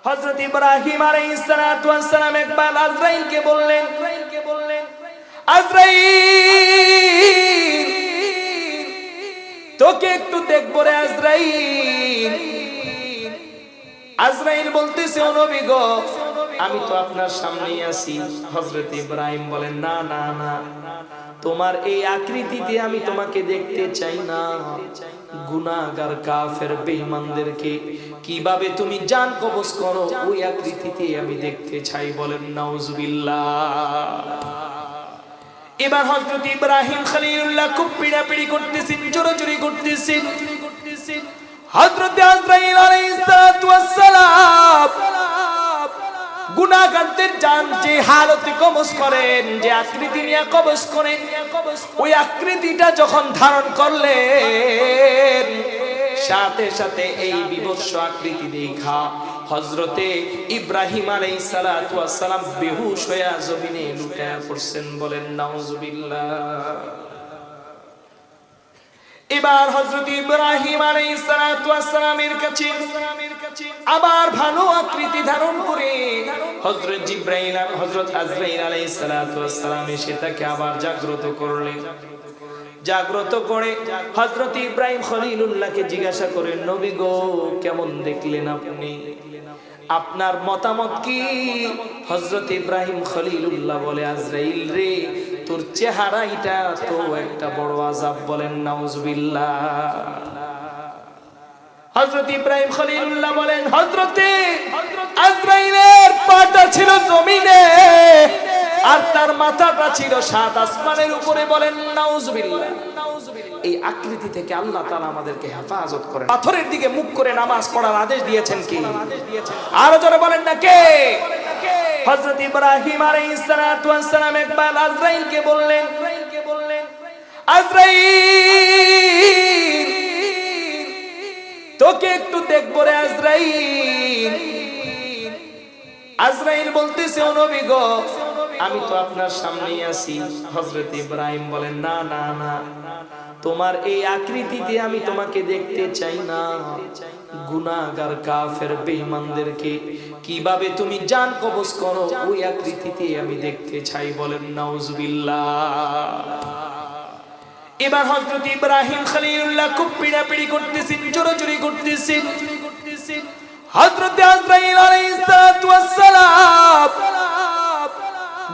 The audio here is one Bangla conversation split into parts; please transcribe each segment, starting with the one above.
হযরত ইব্রাহিম আলাইহিস সালাতু ওয়াস সালাম একবার আজরাইলকে বললেন, আজরাইল তোকে একটু দেখবো রে আজরাইল। আজরাইল বলতেছে, ও নবী গো, আমি তো আপনার সামনেই আছি। হযরত ইব্রাহিম বলেন, না না না, তোমার এই আকৃতিতে আমি তোমাকে দেখতে চাই না। গুনাহগার কাফের বেঈমানদেরকে কিভাবে তুমি জান কবজ করো ওই আকৃতিতে আমি দেখতে চাই। বলেন নাউজুবিল্লাহ। এবার হযরত ইব্রাহিম খলিলুল্লাহ খুব পিড়াপিড়ি করতেছেন, জোরাজুরি করতেছেন। হযরত আজরাইল আলাইহিস সালাতু ওয়াস সালাম গুনাহগারদের জান যে হালতে কবজ করেন, যে আকৃতি নিয়ে কবজ করেন, ওই আকৃতিটা যখন ধারণ করলেন, সাথে সাথে এই বিভৎস আকৃতি দেখা হযরতে ইব্রাহিম আলাইহিস সালাতু ওয়াস সালাম বেহুশ হয়ে জমিনে লুটিয়ে পড়ছেন। বলেন নাউজুবিল্লাহ। এবার হযরত ইব্রাহিম আলাইহিস সালাতু ওয়াস সালামের কাছে আবার ভালো আকৃতি ধারণ করে হযরত আজরাইল আলাইহিস সালাতু ওয়াস সালাম এসে তাকে আবার জাগ্রত করলেন। জাগ্রত করে হযরত ইব্রাহিম খলিলুল্লাহকে জিজ্ঞাসা করেন, নবী গো, কেমন দেখলেন আপনি? আপনার মতামত কি? হযরত ইব্রাহিম খলিলুল্লাহ বলে, আজরাইল রে, তোর চেহারা এটা তো একটা বড় আযাব। বলেন নাউজুবিল্লাহ। হযরত ইব্রাহিম খলিলুল্লাহ বলেন, হযরতে আজরাইলের পাটা ছিল জমিনে আর তার মাথাটা ছিল সাত আসমানের উপরে। বলেন নাউজুবিল্লাহ। এই আকৃতি থেকে আল্লাহ তাআলা আমাদেরকে হেফাজত করেন। পাথরের দিকে মুখ করে নামাজ পড়ার আদেশ দিয়েছেন কি? আরো জোরে বলেন না কে? হযরত ইব্রাহিম আলাইহিস সালাতু ওয়াস সালাম একবার আজরাইলকে বললেন, আজরাইল তোকে একটু দেখবো রে আজরাইল। আজরাইল বলতেছে, ও নবী গো, আমি তো আপনার সামনেই আছি। হযরত ইব্রাহিম বলেন, না না না, তোমার এই আকৃতিতে আমি তোমাকে দেখতে চাই না। গুনাহগার কাফের বেঈমানদেরকে কিভাবে তুমি জান কবজ করো ওই আকৃতিতে আমি দেখতে চাই। বলেন নাউজুবিল্লাহ। এবার হযরত ইব্রাহিম খলিলুল্লাহ খুব পিড়াপিড়ি করতেছেন, জোরাজুরি করতেছেন। হযরত আজরাইল আলাইহিস সালাতু ওয়াস সালাম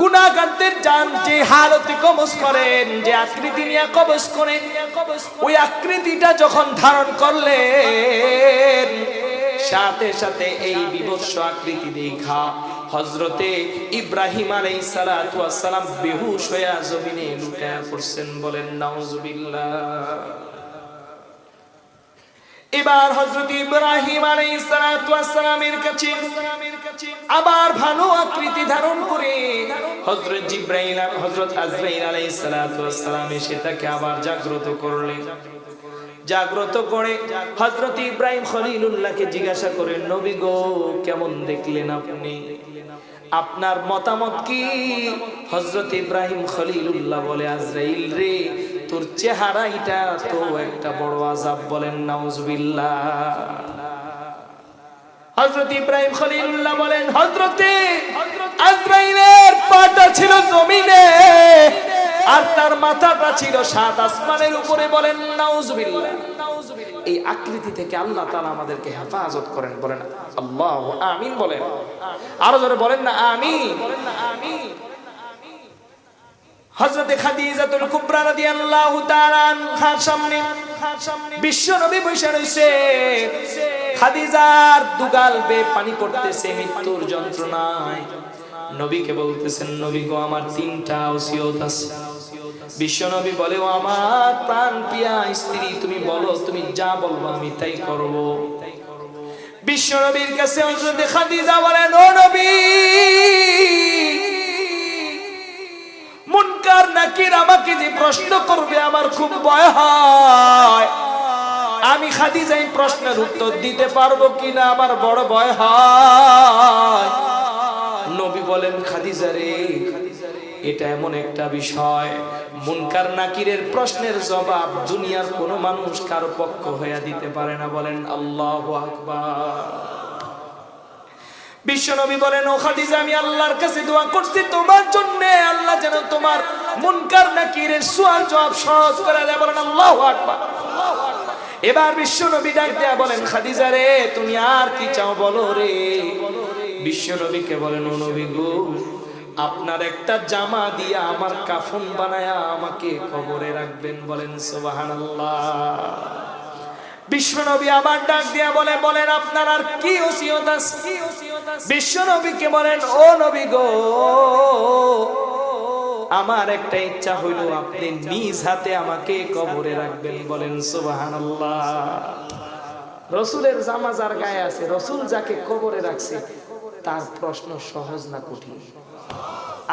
গুনাহগারদের জান যে হালতে কবজ করেন, যে আকৃতি নিয়ে কবজ করেন, ওই আকৃতিটা যখন ধারণ করলেন, সাথে সাথে এই বিভৎস আকৃতি দেখা হযরতে ইব্রাহিম আলাইহিস সালাতু ওয়াস সালাম বেহুশ হয়ে জমিনে লুটিয়ে পড়ছেন। বলেন নাউজুবিল্লাহ। এবার হযরত ইব্রাহিম আলাইহিস সালাতু ওয়াস সালামের কাছে আবার ভালো আকৃতি ধারণ করে হযরত আজরাইল আলাইহিস সালাতু ওয়াস সালাম এসে তাকে আবার জাগ্রত করলেন। জাগ্রত করে হযরত ইব্রাহিম খলিলুল্লাহকে জিজ্ঞাসা করেন, নবী গো, কেমন দেখলেন আপনি? আপনার মতামত কি? হযরত ইব্রাহিম খলিলুল্লাহ বলে, আজরাইল রে, তোর চেহারা এটা তো একটা বড় আযাব। বলেন নাউজুবিল্লাহ। হযরত ইব্রাহিম খলিলুল্লাহ বলেন, হযরতে আজরাইলের পাটা ছিল জমিনে আর তার মাথাটা ছিল সাত আসমানের উপরে। বলেন নাউজুবিল্লাহ। এই আকৃতি থেকে আল্লাহ তাআলা আমাদেরকে হেফাজত করেন। বলেন আল্লাহু আমিন। বলেন আরো জোরে বলেন না আমিন। হযরত খাদিজাতুল কুবরা রাদিয়াল্লাহু তাআলা আনহার সামনে বিশ্ব নবী বসে রয়েছে। খাদিজার দুগাল বেয়ে পানি পড়তেছে মৃত্যুর যন্ত্রণায়। নবীকে বলতেছেন, নবী গো, আমার তিনটা ওসিয়ত আছে। বিশ্ব নবী বলে, ও আমার প্রাণ প্রিয়া স্ত্রী, তুমি বলো, তুমি যা বলবো আমি তাই করব। বিশ্ব নবীর কাছে হযরত খাদিজা বলেন, ও নবী, মুনকার নাকির আমাকে যে প্রশ্ন করবে আমার খুব ভয় হয়। আমি খাদিজা এই প্রশ্নের উত্তর দিতে পারবো কিনা আমার বড় ভয় হয়। নবী বলেন, খাদিজা রে, এটা এমন একটা বিষয়, মুনকার নাকিরের প্রশ্নের জবাব দুনিয়ার কোন মানুষ কারো পক্ষ হয়ে দিতে পারে না। বলেন আল্লাহু আকবার। বিশ্বনবী বলেন, ও খাদিজা, আমি আল্লাহর কাছে দোয়া করছি তোমার জন্য, আল্লাহ যেন তোমার মুনকার নাকিরের সওয়াল জবাব সহজ করে দেয়। বলেন আল্লাহু আকবার। এবার বিশ্বনবী ডাক দেয়া বলেন, খাদিজা রে, তুমি আর কি চাও বলো রে। বিশ্বনবীকে বলেন, ও নবী গো, আপনার একটা জামা দিয়া আমার কাফন বানায়া আমাকে কবরে রাখবেন। বলেন সুবহানাল্লাহ। বিশ্বনবী আবার ডাক দিয়া বলেন আপনার আর কি ওসিয়ত আছে। বিশ্বনবীকে বলেন, ও নবী গো, আমার একটা ইচ্ছা হইল আপনি নিজ হাতে আমাকে কবরে রাখবেন। বলেন সুবহানাল্লাহ। রাসূলের জামা যার গায়ে আছে, রাসূল যাকে কবরে রাখছে, তার প্রশ্ন সহজ না কঠিন?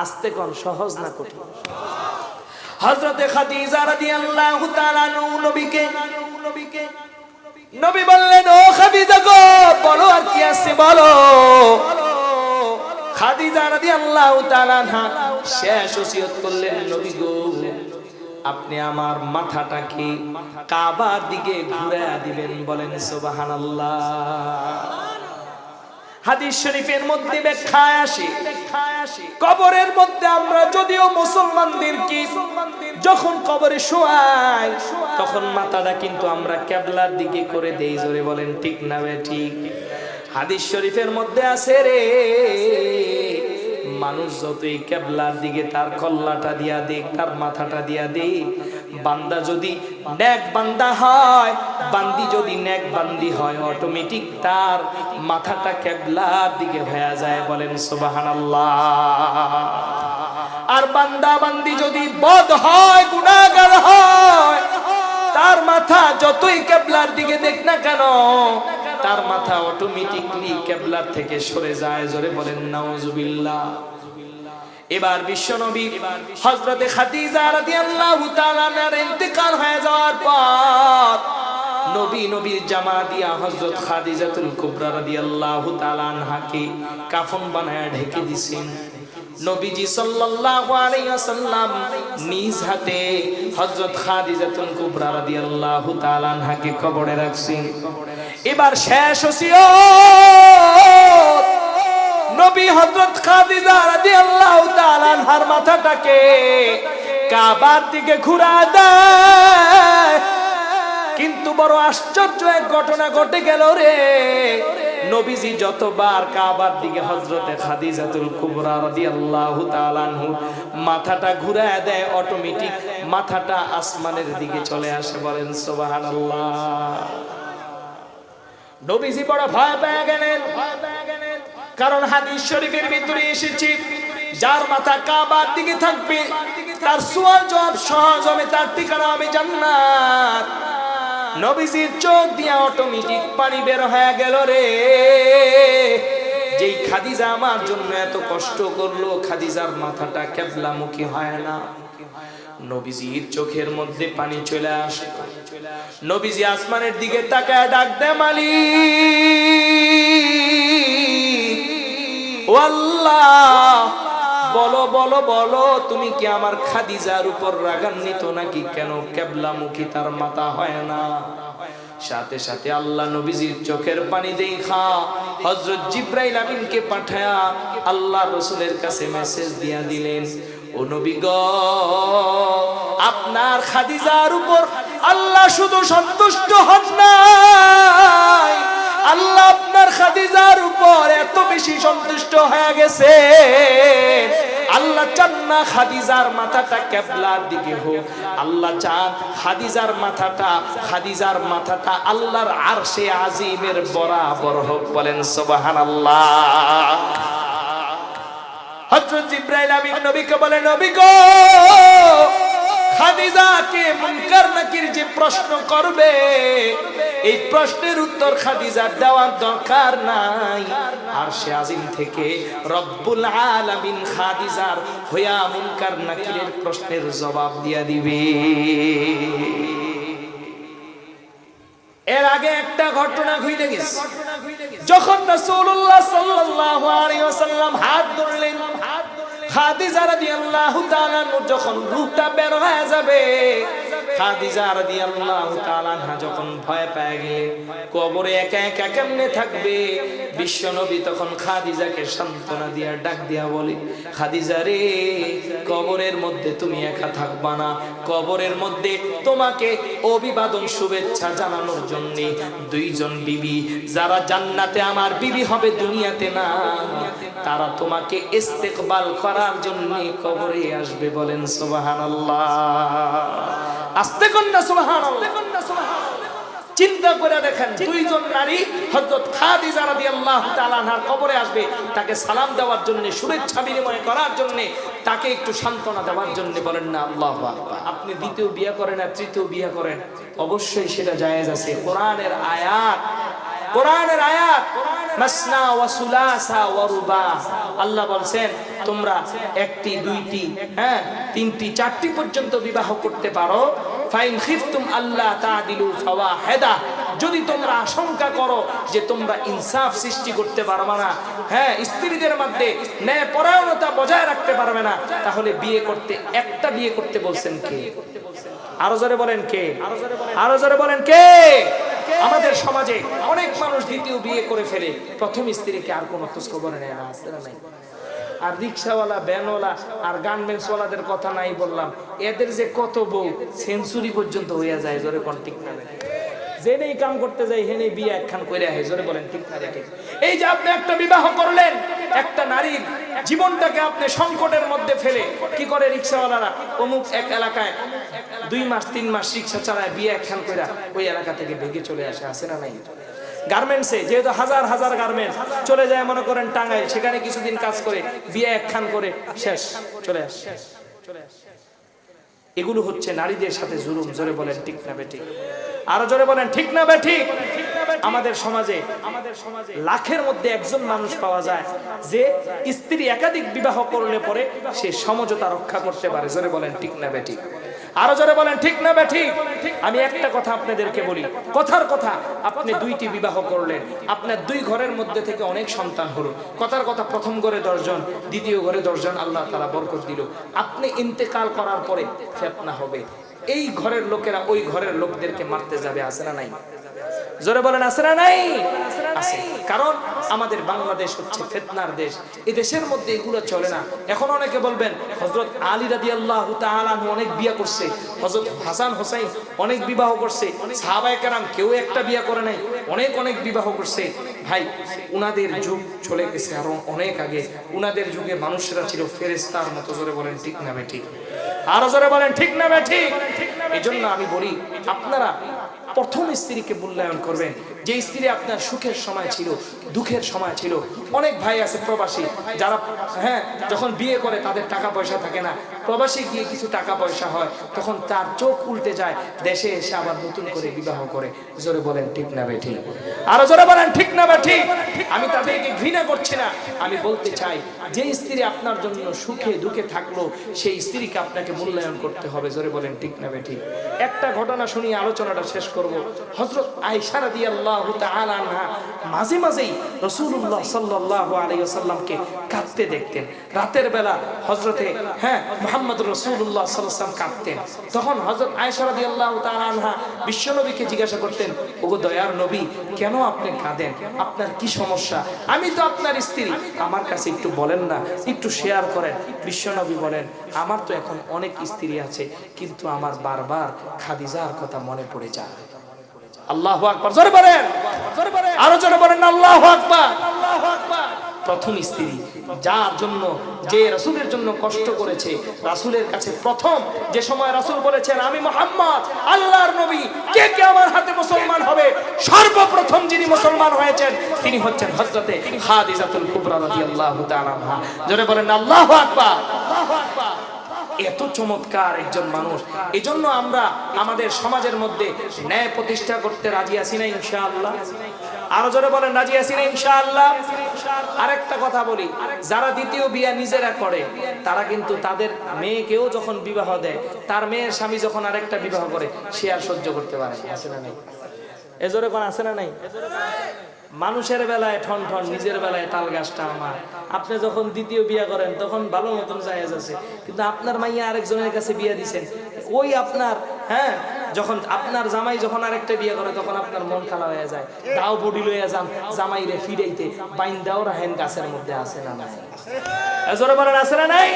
আস্তে কোন, সহজ না কঠিন? হযরতে খাদিজা রাদিয়াল্লাহু তাআলা নবী বললেন, ও খাদিজা গো, বলো আর কি আছে বলো। খাদিজা রাদিয়াল্লাহু তাআলা শেষ ওসিয়ত করলেন, নবী গো, আপনি আমার মাথাটাকে কাবার দিকে ঘুরায়া দিবেন। বলেন সুবহানাল্লাহ। হাদিস শরীফের মধ্যে ব্যাখ্যায় আসে, কবরের মধ্যে আমরা যদিও মুসলমানদেরকে যখন কবরে শোয়াই, তখন মাথাটা কিন্তু আমরা কিবলার দিকে করে দেই। জোরে বলেন ঠিক না ঠিক? হাদিস শরীফের মধ্যে আছে রে, মানুষ যতই কিবলার দিকে তার কল্লাটা দিয়া দেখ, তার মাথাটা দিয়া দেখ, বান্দা যদি নেক বান্দা হয়, বান্দি যদি নেক বান্দি হয়, অটোমেটিক তার মাথাটা কিবলার দিকে হয়ে যায়। বলেন সুবহানাল্লাহ। আর বান্দা বান্দি যদি বদ হয়, গুনাহগার হয়, তার মাথা যতই কিবলার দিকে দেখ না কেন, তার মাথা অটোমেটিকলি কিবলার থেকে সরে যায়। জোরে বলেন নাউজুবিল্লাহ। এবার বিশ্বনবী হযরতে খাদিজা রাদিয়াল্লাহু তাআলা এর ইন্তেকাল হয়ে যাওয়ার পর নবীর জামা দিয়া হযরত খাদিজাতুল কুবরা রাদিয়াল্লাহু তাআলা আনহাকে কাফন বানায়া ঢেকে দিয়েছেন। নবীজি সাল্লাল্লাহু আলাইহি ওয়াসাল্লাম নিজ হাতে হযরত খাদিজাতুল কুবরা রাদিয়াল্লাহু তাআলা আনহাকে কবরে রাখছেন। এবার শেষ ওসিয়ত, নবী হযরত খাদিজা রাদিয়াল্লাহু তাআলা আনহার মাথাটাকে কাবার দিকে ঘুরা দেয়। কিন্তু বড় আশ্চর্য এক ঘটনা ঘটে গেল রে। নবীজি যতবার কাবার দিকে হযরতে খাদিজাতুল কুবরা রাদিয়াল্লাহু তাআলা আনহু মাথাটা ঘুরায় দেয়, অটোমেটিক মাথাটা আসমানের দিকে চলে আসে। বলেন সুবহানাল্লাহ। নবীজি বড় ভয় পেয়ে গেলেন, কারণ হাদিস শরীফের ভিতরে এসেছে, যার মাথা কাবার দিকে থাকবে তার সওয়াল জবাব সহজ হবে, তার ঠিকানা হবে জান্নাত। নবীজির চোখ দিয়ে অটোমেটিক পানি বের হয়ে গেল রে। যেই খাদিজা আমার জন্য এত কষ্ট করলো, খাদিজার মাথাটা কিবলামুখী হয় না। নবীজির চোখের মধ্যে পানি চলে আসে। নবীজি আসমানের দিকে তাকায় ডাক দেয়, মালিক, ও আল্লাহ, বলো বলো বলো, তুমি কি আমার খাদিজার উপর রাগান্বিত নাকি? কেন কিবলামুখী তার মাথা হয় না? সাথে সাথে আল্লাহ নবীজির চোখের পানি দেখা হযরত জিবরাইল আমিনকে পাঠায়া আল্লাহ রাসূলের কাছে মেসেজ দিয়া দিলেন, ও নবী গো, আপনার খাদিজার উপর আল্লাহ শুধু সন্তুষ্ট হন নাই, আল্লাহ আপনার খাদিজার উপর এত বেশি সন্তুষ্ট হয়ে গেছে, আল্লাহ চান না খাদিজার মাথাটা কিবলার দিকে হোক, আল্লাহ চান খাদিজার মাথাটা আল্লাহর আরশে আজিমের বরাবর হোক। বলেন সুবহানাল্লাহ। হযরত জিবরাইল আমিন নবীকে বলে, নবী গো, খাদিজাকে মুনকার নাকির যে প্রশ্ন করবে, এই প্রশ্নের উত্তর খাদিজার দেওয়ার দরকার নাই। আরশে আজিম থেকে রব্বুল আলামিন খাদিজার হইয়া মুনকার নাকিরের প্রশ্নের জবাব দিয়া দিবে। এর আগে একটা ঘটনা ঘটে গেছে। যখন রাসূলুল্লাহ সাল্লাল্লাহু আলাইহি ওয়াসাল্লাম হাত ধরলেন, খাদিজা রাদিয়াল্লাহু তাআলা যখন রূহটা বের হয়ে যাবে, খাদিজা রাদিয়াল্লাহু তাআলা আনহা যখন ভয় পেয়ে গেলেন কবরে একা একা কেমনে থাকবে, বিশ্বনবী তখন খাদিজাকে সান্ত্বনা দিয়া ডাক দিয়া বলে, খাদিজা রে, কবরের মধ্যে তুমি একা থাকবা না, কবরের মধ্যে তোমাকে অভিবাদন শুভেচ্ছা জানানোর জন্য দুইজন বিবি, যারা জান্নাতে আমার বিবি হবে দুনিয়াতে না, তারা তোমাকে ইস্তেকবাল করার জন্য কবরে আসবে। বলেন সুবহানাল্লাহ, আস্তে কন্যা সুবহানাল্লাহ। চিন্তা করে দেখেন, দুইজন নারী হযরত খাদিজা রাদিয়াল্লাহু তাআলা আনহার কবরে আসবে, তাকে সালাম দেওয়ার জন্য, শুভেচ্ছা বিনিময় করার জন্য, তাকে একটু সান্ত্বনা দেওয়ার জন্য। বলেন না আল্লাহু আকবার। আপনি দ্বিতীয় বিয়ে করেন আর তৃতীয় বিয়ে করেন, অবশ্যই সেটা জায়েজ আছে। কোরআনের আয়াত, কোরআনের আয়াত, মাসনা ওয়া সুলাসা ওয়া রুবা, আল্লাহ বলেন তোমরা একটি, দুইটি, তিনটি, চারটি পর্যন্ত বিবাহ করতে পারো। ফাইন খিফতুম আল্লাহ তাদিলু ফাওয়াহিদা, যদি তোমরা আশঙ্কা করো যে তোমরা ইনসাফ সৃষ্টি করতে পারবে না, স্ত্রীদের মধ্যে ন্যায়পরায়ণতা বজায় রাখতে পারবে না, তাহলে বিয়ে করতে, একটা বিয়ে করতে বলছেন কে? আরো জোরে বলেন কে? আরো জোরে বলেন কে? আমাদের সমাজে অনেক মানুষ দ্বিতীয় বিয়ে করে ফেলে, প্রথম স্ত্রীকে আর কোনো খোঁজ খবর নেয় না, আছে না নাই? আর রিক্সাওয়ালা, ভ্যানওয়ালা আর গার্মেন্টস ওয়ালাদের কথা নাই বললাম, এদের যে কত বউ, সেঞ্চুরি পর্যন্ত হইয়া যায়। জোরে কোন ঠিক না? যেনেই কাম করতে যাই হেনেই বিয়ে একখান কইরা হয়। জোরে বলেন ঠিক না? ঠিক। এই যে আপনি একটা বিবাহ করলেন, একটা নারীর জীবনটাকে আপনি সংকটের মধ্যে ফেলে কি করে রিক্সাওয়ালারা অমুক এক এলাকায় 2 মাস 3 মাস রিক্সা চালায়, বিয়ে একখান কইরা ওই এলাকা থেকে ভেগে চলে আসে, আছে না নাই? গার্মেন্টসে যেহেতু হাজার হাজার গার্মেন্টস চলে যায়, মনে করেন টাঙ্গাইল, সেখানে কিছুদিন কাজ করে বিয়ে একখান করে শেষ, চলে আসে। এগুলো হচ্ছে নারীদের সাথে জুলুম। জোরে বলেন ঠিক না বেঠিক? আরো জোরে বলেন ঠিক না বেঠিক? আমাদের সমাজে লাখের মধ্যে একজন মানুষ পাওয়া যায় যে স্ত্রী একাধিক বিবাহ করলে পরে সে সমঝোতা রক্ষা করতে পারে। জোরে বলেন ঠিক না বেঠিক? আরো জোরে বলেন ঠিক না বেঠিক? আমি একটা কথা আপনাদেরকে বলি, কথার কথা, আপনি 2টি বিবাহ করলেন, আপনার 2 ঘরের মধ্যে থেকে অনেক সন্তান হলো, কথার কথা, প্রথম ঘরে 10 জন, দ্বিতীয় ঘরে 10 জন, আল্লাহ তাআলা বরকত দিল। আপনি ইন্তেকাল করার পরে ফিতনা হবে, এই ঘরের লোকেরা ওই ঘরের লোকদেরকে মারতে যাবে, আছে না নাই? জোরে বলেন আছে না নাই? আছে। কারণ আমাদের বাংলাদেশ হচ্ছে ফিতনার দেশ, এই দেশের মধ্যে এগুলো চলে না। এখন অনেকে বলবেন হযরত আলী রাদিয়াল্লাহু তাআলা আনহু অনেক বিয়ে করছে, হযরত হাসান হোসেন অনেক বিবাহ করছে, সাহাবায়ে কেরাম কেউ একটা বিয়ে করে নাই, অনেক অনেক বিবাহ করছে। ভাই, উনাদের যুগ চলে গেছে আরো অনেক আগে। উনাদের যুগে মানুষেরা ছিল ফেরেশতার মতো। জোরে বলেন ঠিক না বেঠিক? আরো জোরে বলেন ঠিক না বেঠিক? এজন্য আমি বলি, আপনারা প্রথম স্ত্রীকে মূল্যায়ন করবেন, যে স্ত্রী আপনার সুখের সময় ছিল, দুঃখের সময় ছিল। অনেক ভাই আছে প্রবাসী, যারা যখন বিয়ে করে তাদের টাকা পয়সা থাকে না, প্রবাসী গিয়ে কিছু টাকা পয়সা হয়, তখন তার চোখ উল্টে যায়, দেশে এসে আবার নতুন করে বিবাহ করে। জোরে বলেন ঠিক না বেঠিক? আরো জোরে বলেন ঠিক না বেঠিক? আমি তাদেরকে ঘৃণা করছি না, আমি বলতে চাই যে স্ত্রী আপনার জন্য সুখে দুঃখে থাকলো, সেই স্ত্রীকে আপনাকে মূল্যায়ন করতে হবে। জোরে বলেন ঠিক না বেঠিক? একটা ঘটনা শুনিয়ে আলোচনাটা শেষ করব। হযরত আয়েশা রাদিয়াল্লাহু তাআলা আনহা মাঝে মাঝেই রাসূলুল্লাহ সাল্লাল্লাহু আলাইহি ওয়াসাল্লামকে কাঁদতে দেখতেন। রাতের বেলা হযরতে মুহাম্মদুর রাসূলুল্লাহ সাল্লাল্লাহু আলাইহি ওয়াসাল্লাম কাঁদতেন। তখন হযরত আয়েশা রাদিয়াল্লাহু তাআলা আনহা বিশ্বনবীকে জিজ্ঞাসা করতেন, ওগো দয়ার নবী, কেন আপনি কাঁদেন? আপনার কি সমস্যা? আমি তো আপনার স্ত্রী, আমার কাছে একটু বলেন না, একটু শেয়ার করেন। বিশ্বনবী বলেন, আমার তো এখন অনেক স্ত্রী আছে, কিন্তু আমার বারবার খাদিজার কথা মনে পড়ে যায়। আল্লাহু আকবার। জোরে বলেন, আরো জোরে বলেন আল্লাহু আকবার। প্রথম স্ত্রী, যার জন্য, যে রাসূলের জন্য কষ্ট করেছে, রাসূলের কাছে প্রথম যে সময় রাসূল বলেছেন আমি মুহাম্মদ আল্লাহর নবী, কে কে আমার হাতে মুসলমান হবে, সর্বপ্রথম যিনি মুসলমান হয়েছেন তিনি হচ্ছেন হযরতে খাদিজাতুল কুবরা রাদিয়াল্লাহু তাআলা আনহা। জোরে বলেন আল্লাহু আকবার। আল্লাহু আকবার। এত চমৎকার একজন মানুষ। এজন্য আমরা আমাদের সমাজের মধ্যে ন্যায় প্রতিষ্ঠা করতে রাজি আছি না ইনশাআল্লাহ? আরো জোরে বলেন রাজি আছি না ইনশাআল্লাহ? আরেকটা কথা বলি, যারা দ্বিতীয় বিয়ে নিজেরা করে, তারা কিন্তু তাদের মেয়েকেও যখন বিবাহ দেয়, তার মেয়ের স্বামী যখন আরেকটা বিবাহ করে, সে আর সহ্য করতে পারে না, আছে না নাই? এজোরে কোন আছে না নাই? মানুষের বেলায় ঠন ঠন, নিজের বেলায় তাল গাছটা আমার। আপনি যখন দ্বিতীয় বিয়ে করেন তখন ভালো মতন জায়েজ আছে, কিন্তু আপনার মাইয়া আরেকজনের কাছে বিয়ে দিচ্ছেন, ওই আপনার হ্যাঁ, যখন আপনার জামাই যখন আরেকটা বিয়ে করে তখন আপনার মন খারাপ হয়ে যায়, দাও বডি লইয়া যান জামাই রে ফিরাইতে, বাইন দাও রাহেন গাছের মধ্যে আছে না নাই? জোরে বলেন আছে না নাই?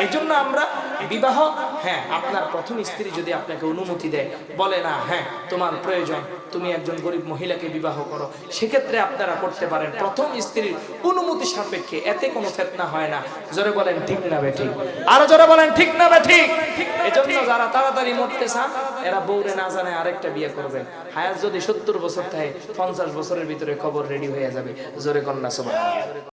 এই জন্য আমরা বিবাহ, হ্যাঁ আপনার প্রথম স্ত্রী যদি আপনাকে অনুমতি দেয়, বলে না হ্যাঁ তোমার প্রয়োজন, তুমি একজন গরিব মহিলাকে বিবাহ করো, সেক্ষেত্রে আপনারা করতে পারেন প্রথম স্ত্রীর অনুমতি সাপেক্ষে, এতে কোনো ফিতনা হয় না। জোরে বলেন ঠিক না বেঠিক? আরো জোরে বলেন ঠিক না বেঠিক? এজন্য যারা তাড়াতাড়ি মরতে চান এরা বউরে না জানে আরেকটা বিয়ে করবেন, হায়াত যদি 70 বছর থাকে 50 বছরের ভিতরে কবর রেডি হয়ে যাবে। জোরে কন্যা সুবহানাল্লাহ।